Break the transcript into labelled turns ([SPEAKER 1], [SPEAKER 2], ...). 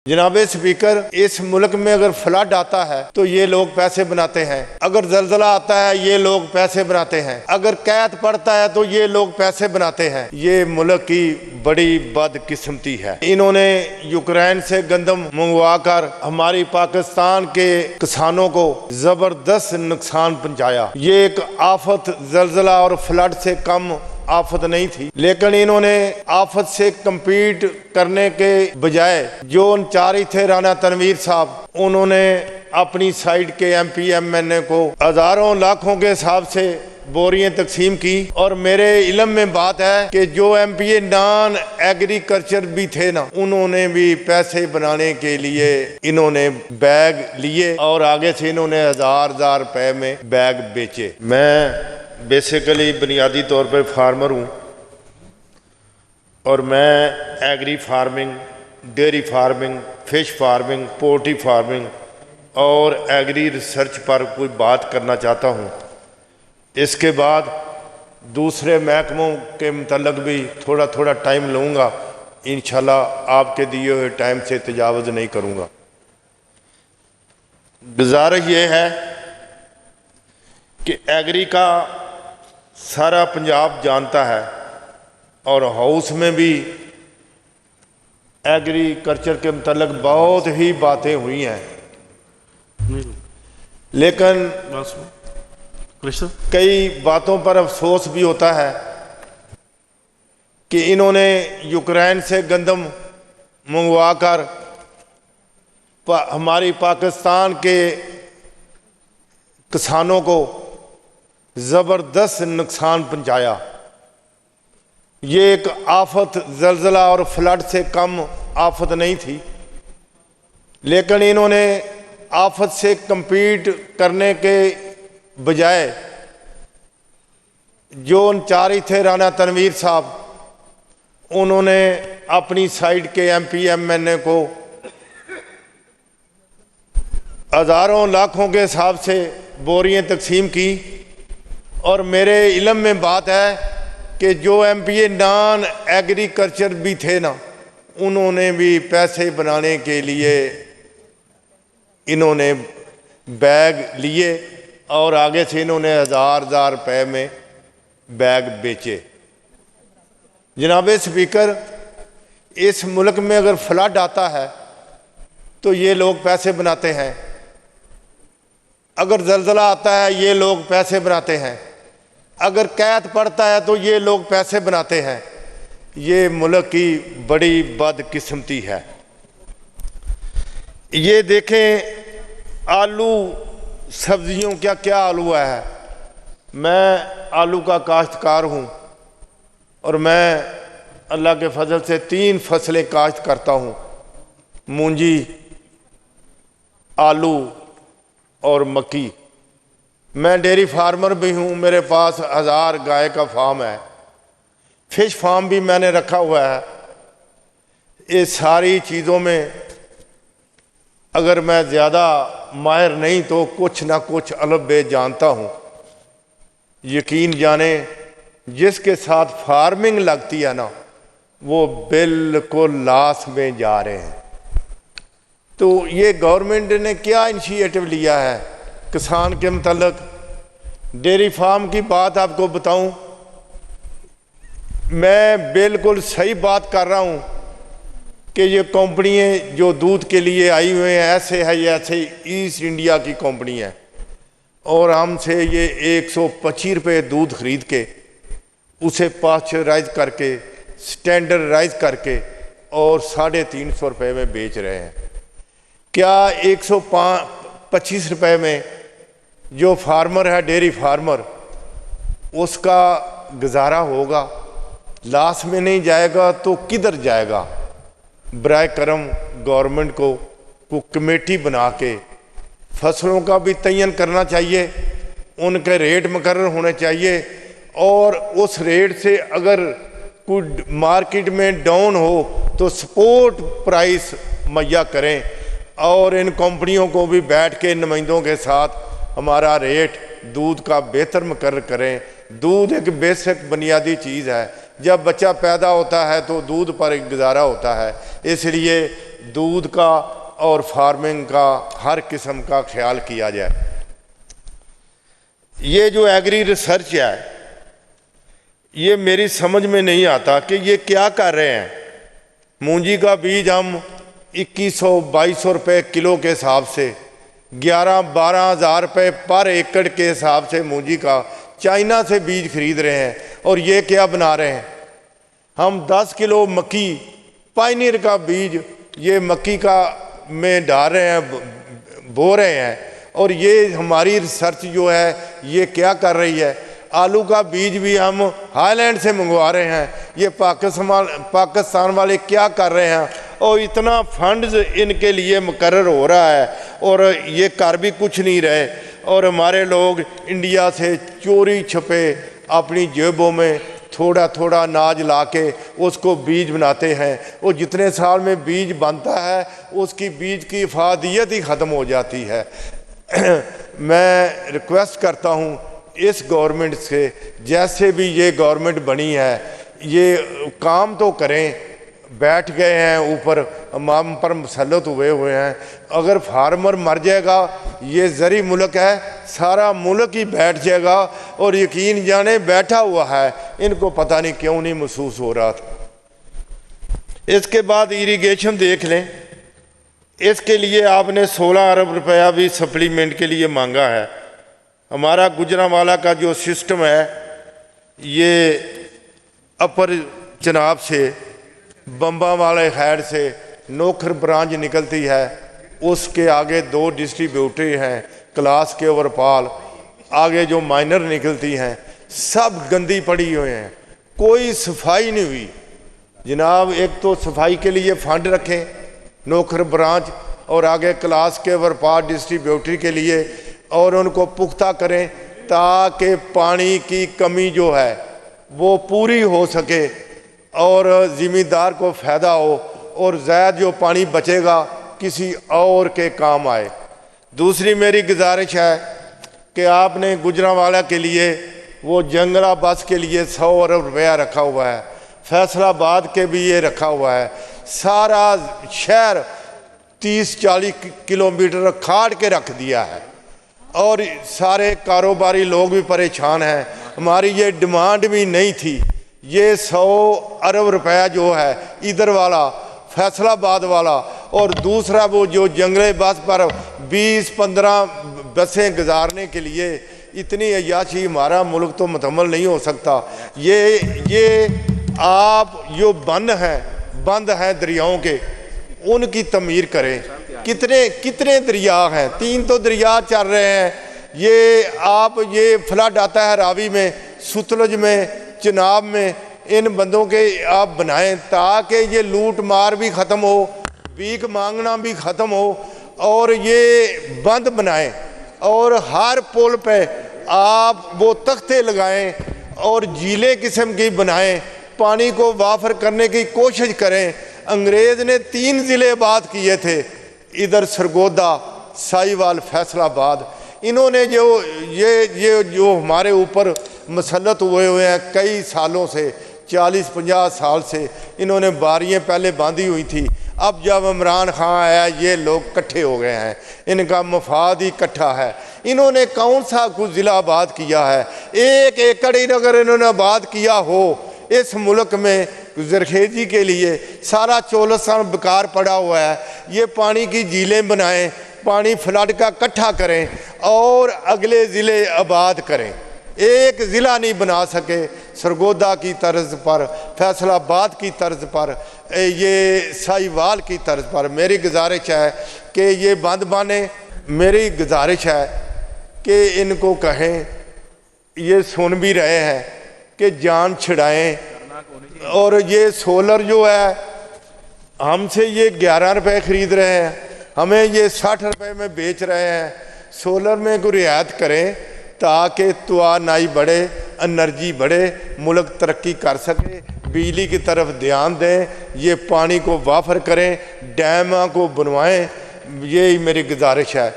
[SPEAKER 1] जनाबे स्पीकर, इस मुल्क में अगर फ्लड आता है तो ये लोग पैसे बनाते हैं, अगर जलजला आता है ये लोग पैसे बनाते हैं, अगर कैद पड़ता है तो ये लोग पैसे बनाते हैं। ये मुल्क की बड़ी बदकिस्मती है। इन्होंने यूक्रेन से गंदम मंगवा कर हमारी पाकिस्तान के किसानों को जबरदस्त नुकसान पहुंचाया। ये एक आफत जलजला और फ्लड से कम आफत नहीं थी, लेकिन इन्होंने आफत से कम्पीट करने के बजाय जो चारी थे राना तनवीर साहब, उन्होंने अपनी साइड के MP MNA को हजारों लाखों के हिसाब से बोरियां तकसीम की। और मेरे इल्म में बात है कि जो MPA नॉन एग्रीकल्चर भी थे ना, उन्होंने भी पैसे बनाने के लिए इन्होंने बैग लिए और आगे से इन्होंने हजार रुपए में बैग बेचे। मैं बेसिकली बुनियादी तौर पर फार्मर हूँ और मैं agri farming, dairy farming, fish farming, poultry farming और एग्री रिसर्च पर कोई बात करना चाहता हूँ। इसके बाद दूसरे महकमों के मुतल्लिक़ भी थोड़ा टाइम लूँगा। इंशाल्लाह आपके दिए हुए टाइम से तजावुज़ नहीं करूँगा। गुजारिश ये है कि एग्री का सारा पंजाब जानता है और हाउस में भी एग्रीकल्चर के मुतल्लिक़ बहुत ही बातें हुई हैं, लेकिन कई बातों पर अफसोस भी होता है कि इन्होंने यूक्रेन से गंदम मंगवा कर हमारी पाकिस्तान के किसानों को ज़बरदस्त नुकसान पहुंचाया। ये एक आफत जलजला और फ्लड से कम आफत नहीं थी, लेकिन इन्होंने आफत से कम्पीट करने के बजाय जो चारी थे राना तनवीर साहब, उन्होंने अपनी साइड के MP MNA को हजारों लाखों के हिसाब से बोरियां तकसीम की। और मेरे इल्म में बात है कि जो MPA नॉन एग्रीकल्चर भी थे ना, उन्होंने भी पैसे बनाने के लिए इन्होंने बैग लिए और आगे से इन्होंने हजार रुपए में बैग बेचे। जनाबे स्पीकर, इस मुल्क में अगर फ्लड आता है तो ये लोग पैसे बनाते हैं, अगर जलजला आता है ये लोग पैसे बनाते हैं, अगर कैद पड़ता है तो ये लोग पैसे बनाते हैं। ये मुल्क की बड़ी बदकिस्मती है। ये देखें आलू सब्जियों क्या आलू है। मैं आलू का काश्तकार हूँ और मैं अल्लाह के फजल से 3 फसलें काश्त करता हूँ, मूंजी, आलू और मक्की। मैं डेयरी फार्मर भी हूँ, मेरे पास 1000 गाय का फार्म है, फिश फार्म भी मैंने रखा हुआ है। ये सारी चीज़ों में अगर मैं ज़्यादा माहिर नहीं तो कुछ ना कुछ अलग बे जानता हूँ। यकीन जाने जिसके साथ फार्मिंग लगती है ना, वो बिल्कुल लॉस में जा रहे हैं। तो ये गवर्नमेंट ने क्या इनिशिएटिव लिया है किसान के मुतल्लिक़? डेयरी फार्म की बात आपको बताऊं, मैं बिल्कुल सही बात कर रहा हूं कि ये कंपनियां जो दूध के लिए आई हुए हैं ऐसे है, ये ऐसे ईस्ट इंडिया की कंपनी है और हमसे ये 125 रुपये दूध खरीद के उसे पास्चराइज करके स्टैंडर्डाइज करके और 350 रुपये में बेच रहे हैं। क्या 125 रुपये में जो फार्मर है, डेयरी फार्मर, उसका गुजारा होगा? लाश में नहीं जाएगा तो किधर जाएगा? बराए करम गवर्नमेंट को कमेटी बना के फसलों का भी तयन करना चाहिए, उनके रेट मुकर्रर होने चाहिए और उस रेट से अगर कोई मार्केट में डाउन हो तो सपोर्ट प्राइस मुहैया करें और इन कंपनियों को भी बैठ के नुमाइंदों के साथ हमारा रेट दूध का बेहतर मुकर्रर करें। दूध एक बेसिक बुनियादी चीज़ है, जब बच्चा पैदा होता है तो दूध पर एक गुजारा होता है, इसलिए दूध का और फार्मिंग का हर किस्म का ख्याल किया जाए। ये जो एग्री रिसर्च है, ये मेरी समझ में नहीं आता कि ये क्या कर रहे हैं। मूंजी का बीज हम 2100-2200 रुपये किलो के हिसाब से, 11-12 हज़ार रुपये पर एकड़ के हिसाब से मूंजी का चाइना से बीज खरीद रहे हैं। और ये क्या बना रहे हैं, हम 10 किलो मक्की पायनियर का बीज ये मक्की का में डाल रहे हैं, बो रहे हैं। और ये हमारी रिसर्च जो है ये क्या कर रही है, आलू का बीज भी हम हाईलैंड से मंगवा रहे हैं। ये पाकिस्तान वाले क्या कर रहे हैं, और इतना फंड्स इनके लिए मुकर्रर हो रहा है और ये कर भी कुछ नहीं रहे। और हमारे लोग इंडिया से चोरी छुपे अपनी जेबों में थोड़ा थोड़ा अनाज ला के उसको बीज बनाते हैं। वो जितने साल में बीज बनता है उसकी बीज की इफादियत ही ख़त्म हो जाती है। मैं रिक्वेस्ट करता हूँ इस गवर्नमेंट से, जैसे भी ये गवर्नमेंट बनी है ये काम तो करें। बैठ गए हैं ऊपर, हम पर मुसल्लत हुए हैं। अगर फार्मर मर जाएगा, ये ज़री मुल्क है, सारा मुल्क ही बैठ जाएगा। और यकीन जाने बैठा हुआ है, इनको पता नहीं क्यों नहीं महसूस हो रहा था। इसके बाद इरिगेशन देख लें, इसके लिए आपने 16 अरब रुपया भी सप्लीमेंट के लिए मांगा है। हमारा गुजरांवाला का जो सिस्टम है ये अपर चनाब से बम्बा वाले खैर से नोखर ब्रांच निकलती है, उसके आगे 2 डिस्ट्रीब्यूटरी हैं क्लास के ओवरपाल, आगे जो माइनर निकलती हैं सब गंदी पड़ी हुए हैं, कोई सफाई नहीं हुई। जनाब एक तो सफाई के लिए फंड रखें नोखर ब्रांच और आगे क्लास के ओवरपाल डिस्ट्रीब्यूटरी के लिए, और उनको पुख्ता करें ताकि पानी की कमी जो है वो पूरी हो सके और ज़िम्मेदार को फ़ायदा हो, और ज़्यादा जो पानी बचेगा किसी और के काम आए। दूसरी मेरी गुजारिश है कि आपने गुजरांवाला के लिए वो जंगला बस के लिए 100 अरब रुपया रखा हुआ है, फैसलाबाद के भी ये रखा हुआ है। सारा शहर 30-40 किलोमीटर खाड़ के रख दिया है और सारे कारोबारी लोग भी परेशान हैं। हमारी ये डिमांड भी नहीं थी। ये 100 अरब रुपया जो है इधर वाला फैसलाबाद वाला, और दूसरा वो जो जंगले बस पर 20-15 बसें गुजारने के लिए इतनी अय्याशी, हमारा मुल्क तो मुकम्मल नहीं हो सकता। ये आप जो बंद हैं दरियाओं के, उनकी तमीर करें। कितने दरिया हैं, 3 तो दरिया चल रहे हैं। ये आप ये फ्लड आता है रावी में, सतलुज में, चिनाब में, इन बंदों के आप बनाएं ताकि ये लूट मार भी ख़त्म हो, भीख मांगना भी ख़त्म हो, और ये बंद बनाएं। और हर पुल पे आप वो तख्ते लगाएं और झीलें किस्म की बनाएं, पानी को वाफर करने की कोशिश करें। अंग्रेज़ ने 3 ज़िले आबाद किए थे, इधर सरगोदा, साहिवाल, फैसलाबाद। इन्होंने ये जो हमारे ऊपर मसलत हुए हैं कई सालों से, 40-50 साल से इन्होंने बारियां पहले बांधी हुई थी। अब जब इमरान खान आया ये लोग इकट्ठे हो गए हैं, इनका मफाद ही इकट्ठा है। इन्होंने कौन सा कुछ ज़िला आबाद किया है? 1 एकड़ ही अगर इन्होंने आबाद किया हो इस मुल्क में ज़रखेज़ी के लिए, सारा चोलस्तान बेकार पड़ा हुआ है। ये पानी की झीलें बनाएं, पानी फ्लड का इकट्ठा करें और अगले ज़िले आबाद करें। एक ज़िला नहीं बना सके सरगोदा की तर्ज पर, फैसलाबाद की तर्ज पर, ये साहिवाल की तर्ज पर। मेरी गुजारिश है कि ये बंद बाने। मेरी गुजारिश है कि इनको कहें, ये सुन भी रहे हैं, कि जान छिड़ाएं। और ये सोलर जो है हमसे ये 11 रुपये ख़रीद रहे हैं, हमें ये 60 रुपये में बेच रहे हैं। सोलर में कोई रियायत करें ताकि तवानाई बढ़े, एनर्जी बढ़े, मुल्क तरक्की कर सके। बिजली की तरफ ध्यान दें, ये पानी को वाफर करें, डैम को बनवाएं। यही मेरी गुजारिश है।